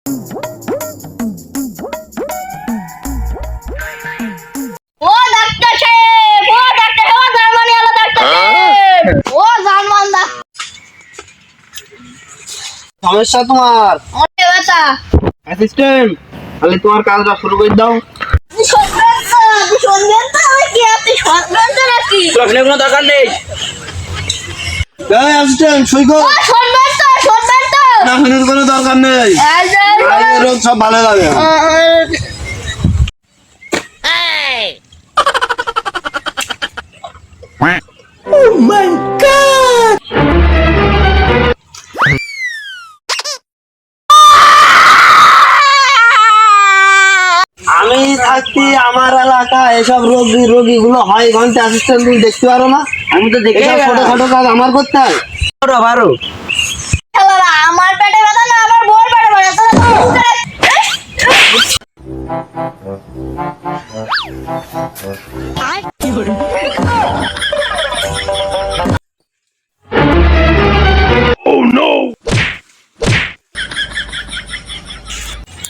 ও doctor সাহেব, ও doctor সাহেব, ও Germany আলো ডাক্তার সাহেব, ও জার্মান ডাক্তার। সমস্যা তোমার ওরে বাতা, অ্যাসিস্ট্যান্ট, তাহলে তোমার কাজটা শুরু করে দাও। আপনি শুনবেন তো আমি কি আপনি শুনবেন তো নাকি? আপনার কোনো দরকার নেই। এই অ্যাসিস্ট্যান্ট, সই কর। ও শুনবেন তো, শুনবেন তো। না, শোনার কোনো দরকার নেই। এই রোগ সব ভালো লাগে। আমি থাকতে আমার এলাকা এসব রোগীগুলো হয় ঘন্টা অ্যাসিস্ট্যান্ট তুমি দেখতে পারো না? আমি তো দেখে ছোটখাটো কাজ আমার করতে হয়। পারো বাবা, আমার পেটে ব্যথা না, আমার বউর পেটে ব্যথা।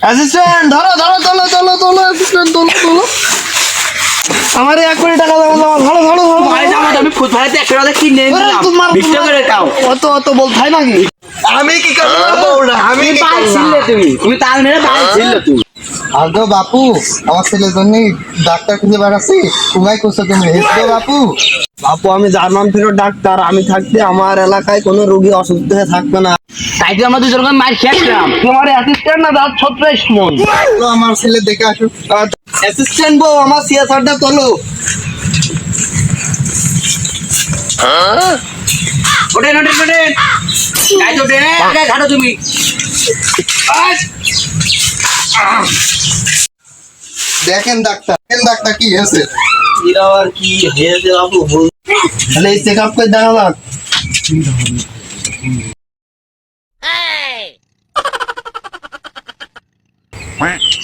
অ্যাসিস্ট্যান্ট, ধরো ধরো, তোলো তোলো তোলো, অ্যাসিস্ট্যান্ট তোলো তোলো। আমার 1 কোটি টাকা দাও, ধরো ধরো ধরো। আমি ফুট ভাড়াতে 100 টাকা কিনে নিলাম। বিশটা করে খাও। অত বলতে হয় নাকি? আমি কি করবো? আমি বাল ছিলে তুমি তাল মেরে বাল ছিলে তুমি। আগো বাপু, আমার ছেলের জন্য ডাক্তার খুঁজে বেড়াচ্ছি, কুমাই করছো তুমি হেসো বাপু। বাপু, আমি জার্মান ফেরত ডাক্তার, আমি থাকতে আমার এলাকায় কোনো রোগী অসুস্থ হয়ে থাকবে না। তাই তো আমরা দুজন মার খেয়েছিলাম। তোমার অ্যাসিস্ট্যান্ট না দাঁত ছত্রাইশ মন। তো আমার ছেলে দেখে আসুক। অ্যাসিস্ট্যান্ট বউ, আমার সিএসআরটা তোলো। ওঠেন ওঠেন ওঠেন, গাই তো ওঠেন, আগে ঘাটো তুমি। দেখেন ডাক্তার কি হয়েছে? এরা আর কি হয়েছে বাপু? তাহলে এই চেক আপ করে দেখা যাক।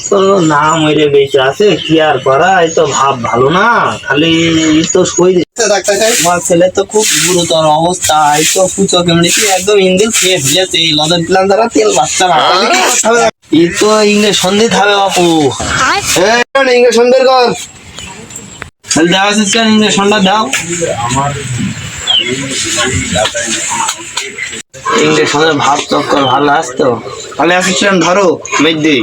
তো নাম হইরে বেঁচে আছে, কি আর করা? এই তো ভাব ভালো না, খালি তো সই দিচ্ছে। ডাক্তার সাহেব, আমার ছেলে তো খুব গুরুতর অবস্থা, এই তো কুচো কেমড়েছি, একদম ইঞ্জিন খেয়ে ফেলেছে। এই লদের প্লান দ্বারা তেল বাচ্চা না, তাহলে কি করতে হবে? এই তো ইঞ্জেকশন দিতে হবে বাপু। ইঞ্জেকশন বের কর। তাহলে দাও অ্যাসিস্ট্যান্ট, ইঞ্জেকশনটা দাও। ইঞ্জেকশনের ভাব চক্কর ভালো আসতো। তাহলে অ্যাসিস্ট্যান্ট ধরো, মেঘ দিই।